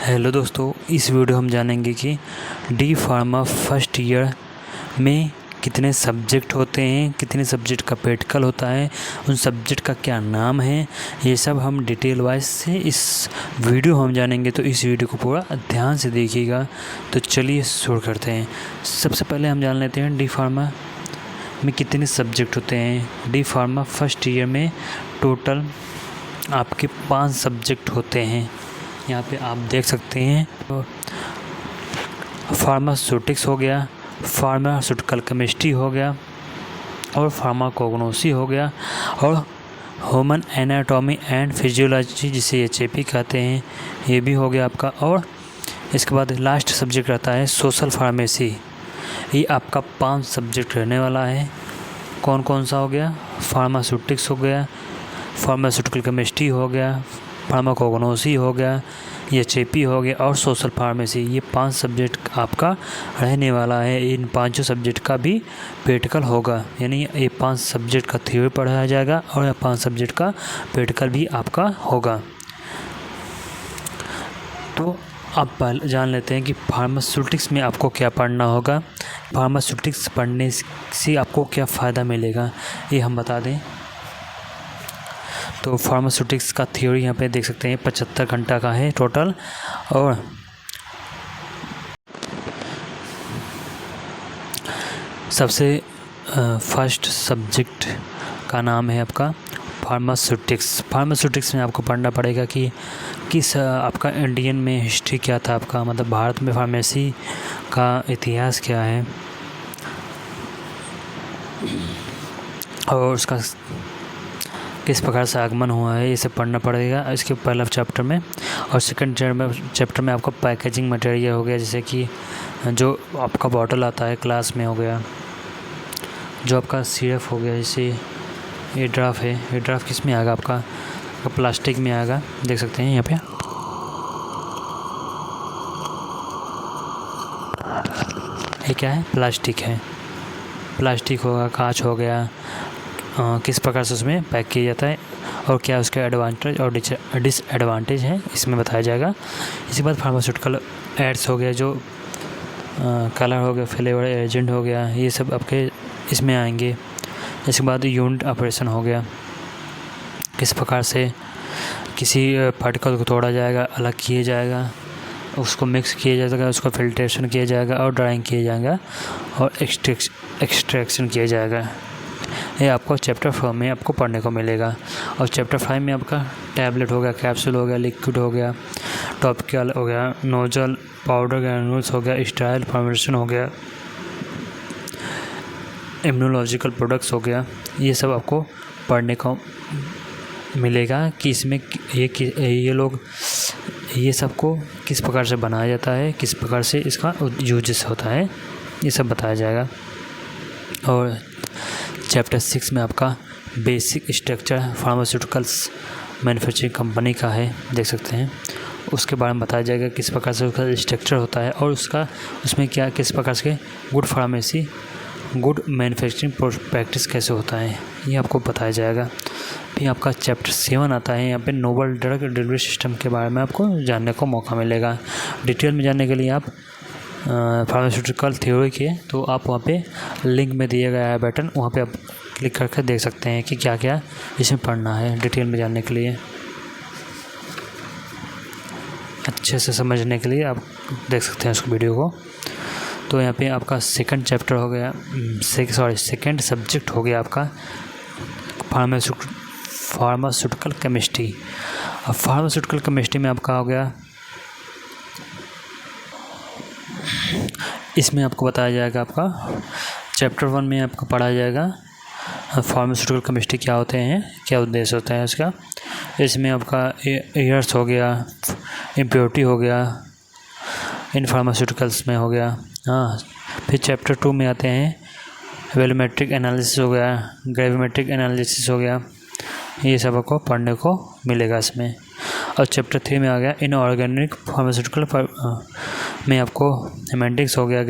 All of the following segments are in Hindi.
हेलो दोस्तों, इस वीडियो हम जानेंगे कि डी फार्मा फर्स्ट ईयर में कितने सब्जेक्ट होते हैं, कितने सब्जेक्ट का प्रैक्टिकल होता है, उन सब्जेक्ट का क्या नाम है। ये सब हम डिटेल वाइज से इस वीडियो हम जानेंगे, तो इस वीडियो को पूरा ध्यान से देखिएगा। तो चलिए शुरू करते हैं। सबसे पहले हम जान लेते हैं डी फार्मा में कितने सब्जेक्ट होते हैं। डी फार्मा फर्स्ट ईयर में टोटल आपके 5 सब्जेक्ट होते हैं। यहाँ पे आप देख सकते हैं, तो फार्मास्यूटिक्स हो गया, फार्मास्यूटिकल केमिस्ट्री हो गया, और फार्माकोग्नोसी हो गया, और ह्यूमन एनाटॉमी एंड फिजियोलॉजी जिसे एचएपी कहते हैं, ये भी हो गया आपका। और इसके बाद लास्ट सब्जेक्ट रहता है सोशल फार्मेसी। ये आपका 5 सब्जेक्ट रहने वाला है। कौन कौन सा हो गया? फार्मास्यूटिक्स हो गया, फार्मास्यूटिकल केमिस्ट्री हो गया, फार्माकोग्नोसी हो गया, एचएपी हो गया, और सोशल फार्मेसी। ये 5 सब्जेक्ट आपका रहने वाला है। इन 5 सब्जेक्ट का भी प्रैक्टिकल होगा, यानी ये 5 सब्जेक्ट का थ्योरी पढ़ाया जाएगा और ये 5 सब्जेक्ट का प्रैक्टिकल भी आपका होगा। तो आप पहले जान लेते हैं कि फार्मास्यूटिक्स में आपको क्या पढ़ना होगा। फार्मास्यूटिक्स पढ़ने से आपको क्या फ़ायदा मिलेगा, ये हम बता दें। तो फार्मास्यूटिक्स का थ्योरी यहाँ पे देख सकते हैं 75 घंटा का है टोटल। और सबसे फर्स्ट सब्जेक्ट का नाम है आपका फार्मास्यूटिक्स। फार्मास्यूटिक्स में आपको पढ़ना पड़ेगा कि किस आपका इंडियन में हिस्ट्री क्या था, आपका मतलब भारत में फार्मेसी का इतिहास क्या है, और उसका किस प्रकार से आगमन हुआ है, ये सब पढ़ना पड़ेगा इसके पहला चैप्टर में। और सेकंड चैप्टर में आपका पैकेजिंग मटेरियल हो गया, जैसे कि जो आपका बॉटल आता है क्लास में हो गया, जो आपका सिरप हो गया, जैसे ये ड्राफ है, ये ड्राफ किस में आएगा? आपका प्लास्टिक में आएगा, देख सकते हैं यहाँ पे। ये क्या है? प्लास्टिक है, प्लास्टिक होगा, कांच हो गया, किस प्रकार से उसमें पैक किया जाता है और क्या उसके एडवांटेज और डिसएडवांटेज हैं, इसमें बताया जाएगा। इसके बाद फार्मास्यूटिकल एड्स हो गया, जो कलर हो गया, फ्लेवर एजेंट हो गया, ये सब आपके इसमें आएंगे। इसके बाद यूनिट ऑपरेशन हो गया, किस प्रकार से किसी पार्टिकल को तोड़ा जाएगा, अलग किया जाएगा, उसको मिक्स किया जाएगा, उसको फिल्ट्रेशन किया जाएगा और ड्राइंग किया जाएगा और एक्सट्रैक्शन किया जाएगा। ये आपको चैप्टर 4 में आपको पढ़ने को मिलेगा। और चैप्टर 5 में आपका टैबलेट हो गया, कैप्सूल हो गया, लिक्विड हो गया, टॉपिकल हो गया, नोजल, पाउडर ग्रैन्यूल्स हो गया, स्टाइल फॉर्मेशन हो गया, इम्यूनोलॉजिकल प्रोडक्ट्स हो गया। ये सब आपको पढ़ने को मिलेगा कि इसमें ये लोग ये सबको किस प्रकार से बनाया जाता है, किस प्रकार से इसका यूजेस होता है, ये सब बताया जाएगा। और चैप्टर 6 में आपका basic structure pharmaceuticals manufacturing company का है, देख सकते हैं। उसके बारे में बताया जाएगा किस प्रकार से उसका स्ट्रक्चर होता है और उसमें क्या किस प्रकार से good pharmacy, good manufacturing practice कैसे होता है, ये आपको बताया जाएगा। फिर आपका चैप्टर 7 आता है, यहाँ पे नोवल ड्रग डिलीवरी सिस्टम के बारे में आपको जानने को मौका मिलेगा। डिटेल में जानने के लिए आप फार्मास्यूटिकल थ्योरी के, तो आप वहाँ पे लिंक में दिया गया है बटन, वहाँ पे आप क्लिक करके देख सकते हैं कि क्या क्या इसमें पढ़ना है। डिटेल में जानने के लिए, अच्छे से समझने के लिए आप देख सकते हैं उस वीडियो को। तो यहाँ पे आपका सेकंड चैप्टर हो गया, सेकंड सब्जेक्ट हो गया आपका फार्मास्यूटिकल केमिस्ट्री। और फार्मास्यूटिकल केमिस्ट्री में आपका हो गया, इसमें आपको बताया जाएगा, आपका चैप्टर 1 में आपको पढ़ाया जाएगा फार्मास्यूटिकल केमिस्ट्री क्या होते हैं, क्या उद्देश्य होता है इसका। इसमें आपका एयर्स हो गया, इम्प्योरिटी हो गया, इन फार्मास्यूटिकल्स में हो गया। हाँ, फिर चैप्टर 2 में आते हैं वैल्यूमेट्रिक एनालिसिस हो गया, ग्रेविमेट्रिक एनालिसिस हो गया, ये सब आपको पढ़ने को मिलेगा इसमें। और चैप्टर 3 में आ गया इनऑर्गेनिक फार्मास्यूटिकल में आपको हेमेटिक्स हो गया,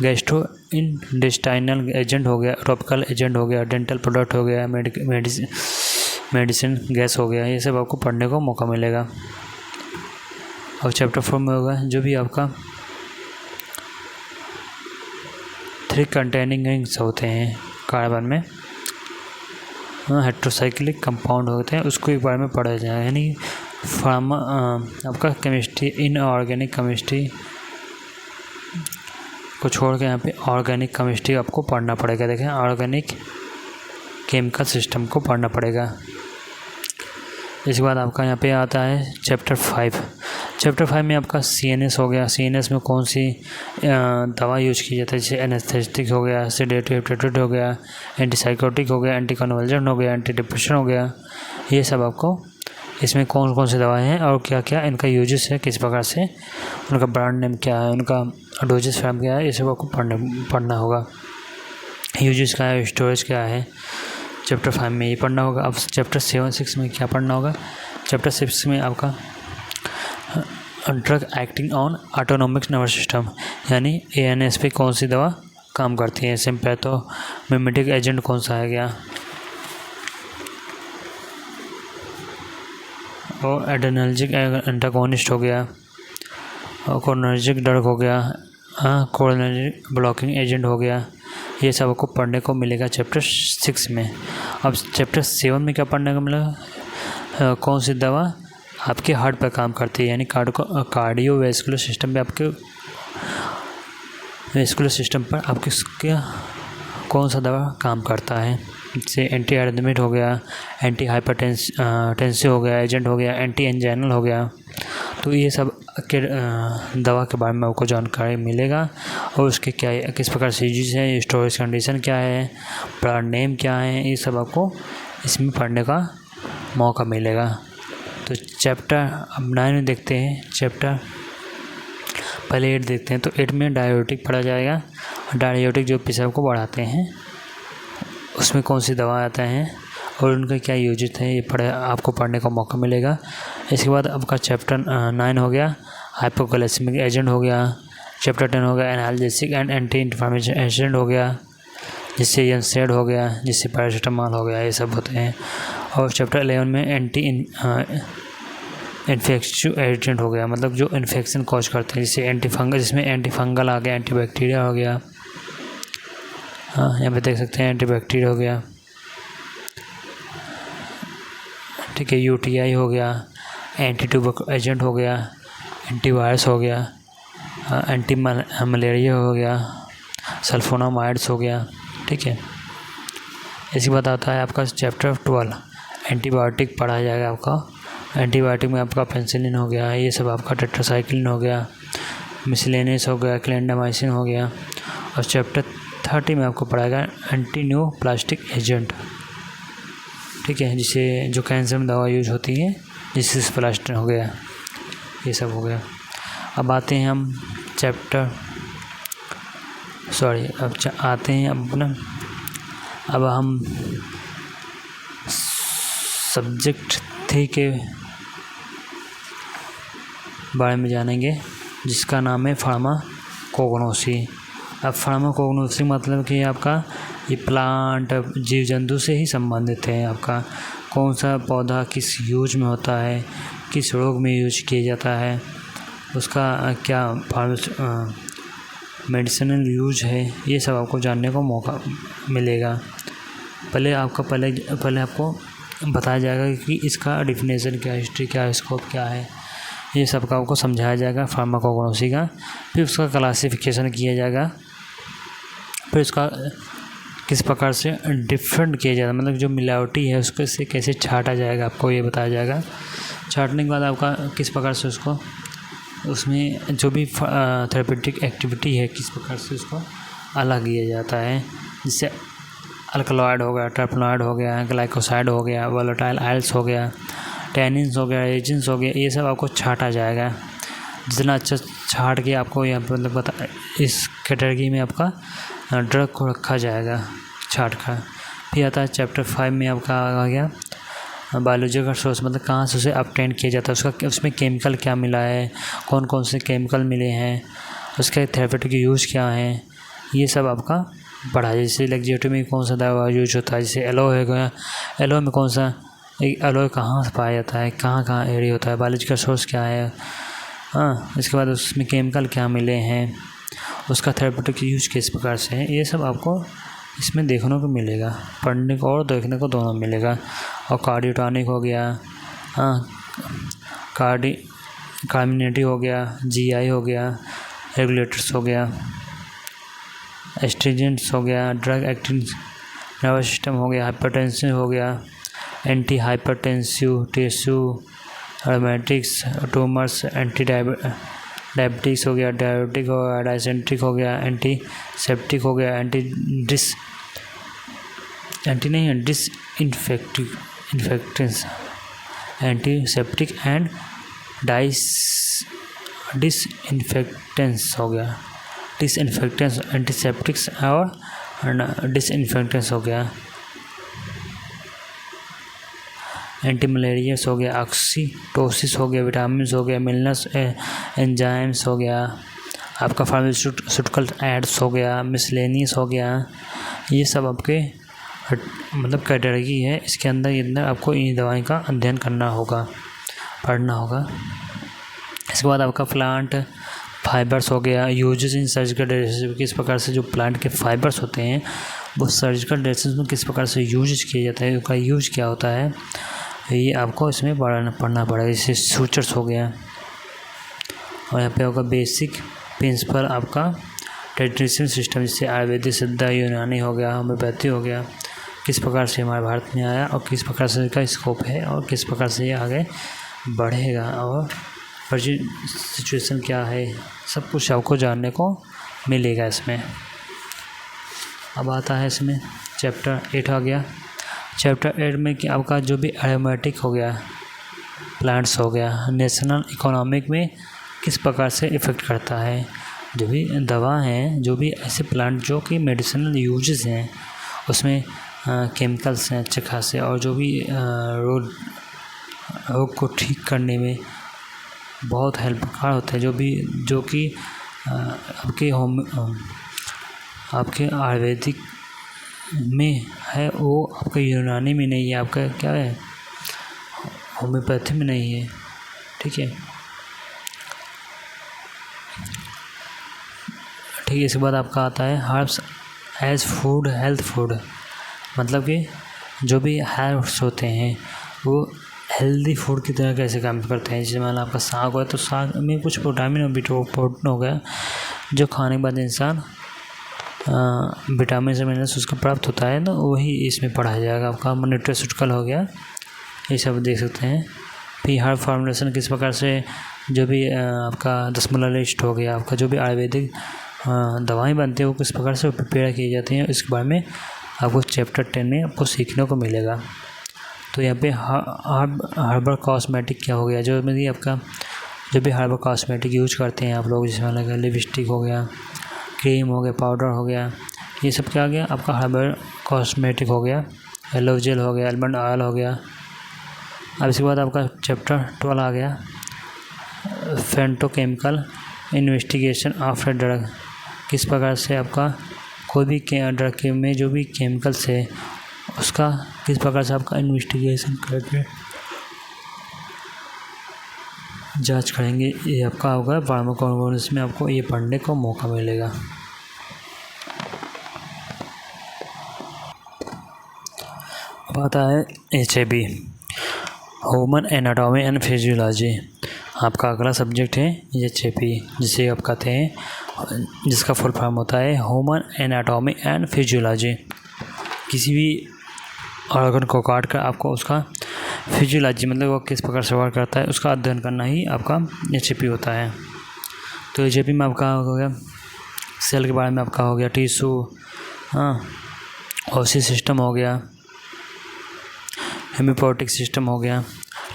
गैस्ट्रो इंटेस्टाइनल एजेंट हो गया, टॉपिकल एजेंट हो गया, डेंटल प्रोडक्ट हो गया, मेडिसिन गैस हो गया, ये सब आपको पढ़ने को मौका मिलेगा। और चैप्टर 4 में होगा जो भी आपका 3 कंटेनिंग रिंग्स होते हैं कार्बन में, हेट्रोसाइक्लिक कंपाउंड होते हैं, उसको एक बार में पढ़ा जाए। यानी फार्मा आपका केमिस्ट्री, इनऑर्गेनिक केमिस्ट्री को छोड़ के यहाँ पे ऑर्गेनिक केमिस्ट्री आपको पढ़ना पड़ेगा। देखें, ऑर्गेनिक केमिकल सिस्टम को पढ़ना पड़ेगा। इसके बाद आपका यहाँ पे आता है चैप्टर 5। चैप्टर 5 में आपका CNS हो गया। CNS में कौन सी दवा यूज की जाती है, जैसे एनेस्थेटिक हो गया, सेडेटिव टेट्रेट हो गया, एंटीसाइकोटिक हो गया, एंटी कन्वल्जेंट हो गया, एंटी डिप्रेशन हो गया। ये सब आपको इसमें कौन कौन सी दवाएं हैं और क्या क्या इनका यूजेस है, किस प्रकार से, उनका ब्रांड नेम क्या है, उनका डोजेस फॉर्म क्या है, ये सब आपको पढ़ना होगा। यूजेस क्या है, स्टोरेज क्या है, चैप्टर 5 में ये पढ़ना होगा। अब चैप्टर 7-6 में क्या पढ़ना होगा? चैप्टर 6 में आपका drug acting on autonomic nervous system, यानी ANS पे कौन सी दवा काम करती है। सिम्पैथोमिमेटिक एजेंट कौन सा है गया, और एड्रेनर्जिक एंटागोनिस्ट हो गया, और कोलिनर्जिक ड्रग हो गया, कोलिनर्जिक ब्लॉकिंग एजेंट हो गया। ये सब आपको पढ़ने को मिलेगा चैप्टर 6 में। अब चैप्टर 7 में क्या पढ़ने को मिलेगा? कौन सी दवा आपके हार्ट पर काम करती है, यानी कार्डियोवैस्कुलर सिस्टम पे, आपके वैस्कुलर सिस्टम पर आपके कौन सा दवा काम करता है। जैसे एंटी एरिथमिक हो गया, एंटी हाइपरटेंसिव हो गया, एजेंट हो गया, एंटी एंजाइनल हो गया। तो ये सब के दवा के बारे में आपको जानकारी मिलेगा, और उसके क्या किस प्रकार से यूज है, स्टोरेज कंडीशन क्या है, ब्रांड नेम क्या है, ये सब आपको इसमें पढ़ने का मौका मिलेगा। तो चैप्टर अब 9 में देखते हैं। चैप्टर पहले 8 देखते हैं। तो 8 में डायबिटिक पढ़ा जाएगा। डायबिटिक जो पेशाब को बढ़ाते हैं, उसमें कौन सी दवा आते हैं और उनका क्या यूजेस है, ये आपको पढ़ने का मौका मिलेगा। इसके बाद आपका चैप्टर 9 हो गया, हाइपोग्लाइसेमिक एजेंट हो गया। चैप्टर 10 हो गया, analgesic and anti inflammatory agent हो गया, जिससे NSAID हो गया, जिससे पैरासीटामोल हो गया, ये सब होते हैं। और चैप्टर 11 में एंटी इन्फेक्शिव एजेंट हो गया, मतलब जो इन्फेक्शन कॉज करते हैं, जैसे एंटीफंगल, जिसमें एंटीफंगल आ गया, एंटीबैक्टीरिया हो गया। हाँ, यहाँ पे देख सकते हैं एंटीबैक्टीरिया हो गया, ठीक है। UTI हो गया, एंटी ट्यूबरकुलोसिस एजेंट हो गया, एंटीवायरस हो गया, एंटी मलेरिया हो गया, सल्फोनामाइड्स हो गया, ठीक है। इसके बाद आता है आपका चैप्टर 12, एंटीबायोटिक पढ़ा जाएगा आपका। एंटीबायोटिक में आपका पेनिसिलिन हो गया, ये सब आपका टेट्रासाइक्लिन हो गया, मिसलेनियस हो गया, क्लेंडामाइसिन हो गया। और चैप्टर 30 में आपको पढ़ाएगा एंटीन्यूप्लास्टिक एजेंट, ठीक है, जिसे जो कैंसर में दवा यूज होती है, जिससे प्लास्टिन हो गया, ये सब हो गया। अब आते हैं हम आते हैं अब हम सब्जेक्ट 3 के बारे में जानेंगे, जिसका नाम है फार्माकोग्नोसी। अब फार्माकोग्नोसी मतलब कि आपका ये प्लांट, जीव जंतु से ही संबंधित है। आपका कौन सा पौधा किस यूज में होता है, किस रोग में यूज किया जाता है, उसका क्या मेडिसिनल यूज है, ये सब आपको जानने को मौका मिलेगा। पहले आपको बताया जाएगा कि इसका डिफिनेशन क्या है, हिस्ट्री क्या है, स्कोप क्या है, ये सब का आपको समझाया जाएगा फार्माकोग्नोसी का। फिर उसका क्लासिफिकेशन किया जाएगा, फिर उसका किस प्रकार से डिफरेंट किया जाएगा, मतलब जो मिलावटी है उसको से कैसे छांटा जाएगा, आपको ये बताया जाएगा। छांटने के बाद आपका किस प्रकार से उसमें जो भी थेरेपेटिक एक्टिविटी है, किस प्रकार से उसको अलग किया जाता है, जिससे अल्कलॉइड हो गया, टर्पनॉइड हो गया, ग्लाइकोसाइड हो गया, वोलेटाइल आयल्स हो गया, टैनिन्स हो गया, एजेंट्स हो गया, ये सब आपको छांटा जाएगा। जितना अच्छा छांट के आपको यहाँ पर मतलब इस कैटेगरी में आपका ड्रग को रखा जाएगा छांट का। फिर आता है चैप्टर 5 में आपका आ गया बायोलॉजिकल सोर्स, मतलब कहाँ से उसे ऑब्टेन किया जाता है, उसमें केमिकल क्या मिला है, कौन कौन से केमिकल मिले हैं, उसके थेरेपेटिक यूज़ क्या है, ये सब आपका पढ़ा। जैसे लैक्जेटिव में कौन सा दवा यूज होता है, जैसे एलोए हो गया, एलोए में कौन सा एलोए कहाँ से पाया जाता है, कहाँ एरिया होता है, बायोलॉजिकल सोर्स क्या है, हाँ, इसके बाद उसमें केमिकल क्या मिले हैं, उसका थेरेपेटिक यूज किस प्रकार से है, ये सब आपको इसमें देखने को मिलेगा, पढ़ने को और देखने को दोनों मिलेगा। और कार्डियोटॉनिक हो गया, हाँ, कार्मिनेटी हो गया, जीआई हो गया, रेगुलेटर्स हो गया, एस्ट्रिजेंट्स हो गया, ड्रग एक्टिंग नर्वस सिस्टम हो गया, हाइपरटेंसिव हो गया, anti hypertensive, tissue aromatics, tumours, anti diabetics हो गया, डायबिटिक हो गया, डाइसेंट्रिक हो गया, एंटीसेप्टिक हो गया, डिसइंफेक्टेंस, एंटीसेप्टिक एंड डिसइंफेक्टेंस हो गया, डिसइंफेक्टेंस, एंटीसेप्टिक्स और डिसइंफेक्टेंस हो गया, एंटी मलेरियस हो गया, ऑक्सीटोसिस हो गया, विटामिन हो गया, मिलनस एंजाइम्स हो गया, आपका फार्मास्यूटिकल एड्स हो गया, मिसलेनियस हो गया। ये सब आपके मतलब कैटेगरी है, इसके अंदर आपको इन दवाई का अध्ययन करना होगा, पढ़ना होगा। इसके बाद आपका प्लांट फाइबर्स हो गया, यूजेस इन सर्जिकल ड्रेसेस, किस प्रकार से जो प्लांट के फाइबर्स होते हैं वो सर्जिकल ड्रेसेस में किस प्रकार से यूज किया जाता है, उसका यूज क्या होता है, ये आपको इसमें पढ़ना पड़ेगा। जैसे सूचर्स हो गया, और यहाँ पे होगा बेसिक प्रिंसिपल आपका ट्रेडिशनल सिस्टम, जैसे आयुर्वेदिक, सिद्ध, यूनानी हो गया, होम्योपैथी हो गया, किस प्रकार से हमारे भारत में आया और किस प्रकार से इसका स्कोप है और किस प्रकार से ये आगे बढ़ेगा और प्रेजेंट सिचुएशन क्या है, सब कुछ आपको जानने को मिलेगा इसमें। अब आता है इसमें चैप्टर 8 आ गया। चैप्टर 8 में कि आपका जो भी एरोमेटिक हो गया, प्लांट्स हो गया, नेशनल इकोनॉमिक में किस प्रकार से इफ़ेक्ट करता है, जो भी दवा हैं, जो भी ऐसे प्लांट जो कि मेडिसिनल यूजेस हैं उसमें केमिकल्स हैं अच्छे खासे, और जो भी रोग को ठीक करने में बहुत हेल्पफुल होता है, जो कि आपके आयुर्वेदिक में है, वो आपके यूनानी में नहीं है, आपका क्या है, होम्योपैथी में नहीं है। ठीक है, इसके बाद आपका आता है herbs as food, health food, मतलब कि जो भी हर्ब्स होते हैं वो हेल्दी फूड की तरह कैसे काम करते हैं। जैसे मान लो आपका साग हो तो साग में कुछ विटामिन और प्रोटीन हो गया, जो खाने के बाद इंसान विटामिन से मिनरल्स उसका प्राप्त होता है ना, वही इसमें पढ़ाया जाएगा। आपका न्यूट्रास्यूटिकल हो गया, ये सब देख सकते हैं। फिर हर्ब फॉर्मुलेशन किस प्रकार से, जो भी आपका दशमलव लिस्ट हो गया, आपका जो भी आयुर्वेदिक दवाएं बनती है वो किस प्रकार से प्रिपेयर की जाती हैं, इसके बारे में आपको चैप्टर 10 में आपको सीखने को मिलेगा। तो यहाँ पे हर्बल कॉस्मेटिक क्या हो गया, जो मेरी आपका जो भी हर्बल कॉस्मेटिक यूज करते हैं आप लोग, जिसमें लगा लिपस्टिक हो गया, क्रीम हो गया, पाउडर हो गया, ये सब क्या आ गया आपका हर्बल कॉस्मेटिक हो गया। एलो जेल हो गया, आलमंड ऑयल हो गया। अब इसके बाद आपका चैप्टर 12 आ गया, फेंटोकेमिकल इन्वेस्टिगेशन ऑफ ड्रग, किस प्रकार से आपका कोई भी ड्रग के में जो भी केमिकल्स है उसका किस प्रकार से आपका इन्वेस्टिगेशन करके जांच करेंगे, ये आपका होगा फार्माकोलॉजी में, आपको ये पढ़ने को मौका मिलेगा। अब आता है HAB, human anatomy and physiology. आपका अगला सब्जेक्ट है HAB, जिसे आप कहते हैं, जिसका फुल फॉर्म होता है ह्यूमन एनाटॉमी एंड फिजियोलॉजी। किसी भी ऑर्गन को काट कर आपको उसका फिजियोलॉजी, मतलब वो किस प्रकार से वर्क करता है, उसका अध्ययन करना ही आपका HAB होता है। तो HAB में आपका हो गया सेल के बारे में, आपका हो गया टिश्यू, ओसी सिस्टम हो गया, हेमिपोटिक सिस्टम हो गया,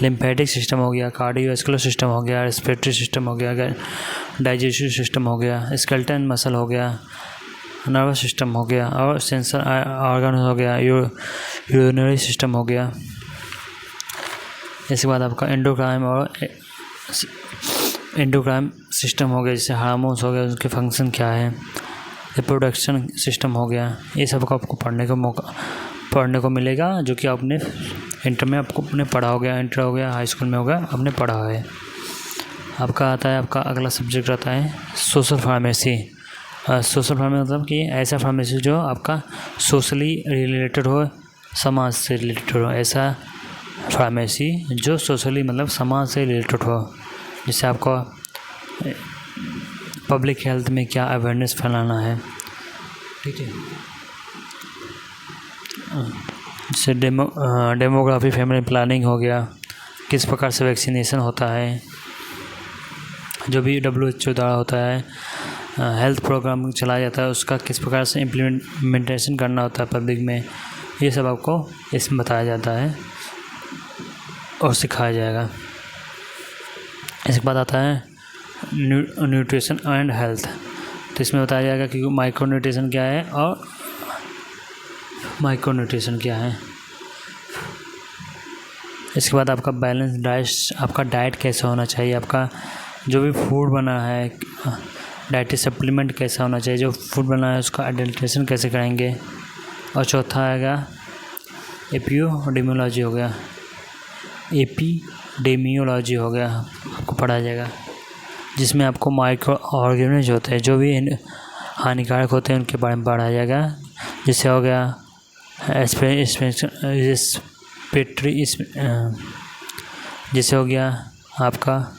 लिम्फेटिक सिस्टम हो गया, कार्डियोवैस्कुलर सिस्टम हो गया, रेस्पिरेटरी सिस्टम हो गया, डाइजेस्टिव सिस्टम हो गया, स्केलेटल मसल हो गया, नर्वस सिस्टम हो गया, और सेंसर ऑर्गन हो गया, यूरिनरी सिस्टम हो गया। इसके बाद आपका एंडोक्राइन सिस्टम हो गया, जैसे हार्मोन्स हो गया, उसके फंक्शन क्या है, रिप्रोडक्शन सिस्टम हो गया। ये सब को आपको पढ़ने को मिलेगा, जो कि आपने इंटर में आपको अपने पढ़ा हो गया, इंटर हो गया, हाई स्कूल में हो गया, आपने पढ़ा है। आपका आता है, आपका अगला सब्जेक्ट आता है सोशल फार्मेसी। सोशल फार्मेसी मतलब कि ऐसा फार्मेसी जो आपका सोशली रिलेटेड हो, समाज से रिलेटेड हो, ऐसा फार्मेसी जो सोशली मतलब समाज से रिलेटेड हो, जिससे आपको पब्लिक हेल्थ में क्या अवेयरनेस फैलाना है, ठीक है। जैसे डेमोग्राफी, फैमिली प्लानिंग हो गया, किस प्रकार से वैक्सीनेशन होता है, जो भी WHO द्वारा होता है, हेल्थ प्रोग्राम चलाया जाता है, उसका किस प्रकार से इम्प्लीमेंटेशन करना होता है पब्लिक में, ये सब आपको इसमें बताया जाता है और सिखाया जाएगा। इसके बाद आता है न्यूट्रिशन एंड हेल्थ। तो इसमें बताया जाएगा कि माइक्रो न्यूट्रिशन क्या है और माइक्रो न्यूट्रिशन क्या है। इसके बाद आपका बैलेंस डाइट, आपका डाइट कैसा होना चाहिए, आपका जो भी फूड बना है डाइटरी सप्लीमेंट कैसा होना चाहिए, जो फूड बना है उसका एडल्ट्रेशन कैसे करेंगे। और चौथा आएगा एपिडेमियोलॉजी हो गया, एपिडेमियोलॉजी हो गया, आपको पढ़ाया जाएगा, जिसमें आपको माइक्रो ऑर्गेनिज्म होते हैं जो भी हानिकारक होते हैं उनके बारे में पढ़ाया जाएगा। जैसे हो गया जैसे हो गया आपका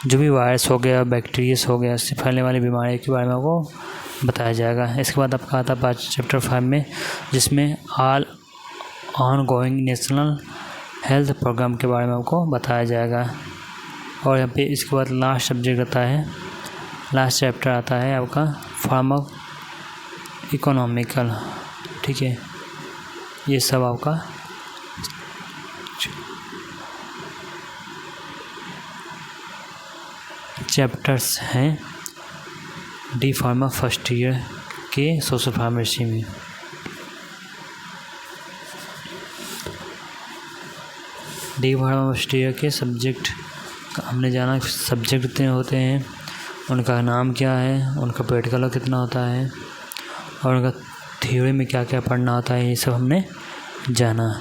जो भी वायरस हो गया, बैक्टीरिया हो गया, इससे फैलने वाली बीमारी के बारे में आपको बताया जाएगा। इसके बाद आपका आता है चैप्टर 5 में, जिसमें all ongoing national health program के बारे में आपको बताया जाएगा। और यहाँ पे इसके बाद लास्ट सब्जेक्ट आता है, लास्ट चैप्टर आता है आपका फार्मको इकोनॉमिकल, ठीक है। ये सब आपका चैप्टर्स हैं डी फार्मा फर्स्ट ईयर के सोशल फार्मेसी में। डी फार्मा फर्स्ट ईयर के सब्जेक्ट हमने जाना, सब्जेक्ट कितने होते हैं, उनका नाम क्या है, उनका प्रैक्टिकल कितना होता है और उनका थ्योरी में क्या क्या पढ़ना होता है, ये सब हमने जाना।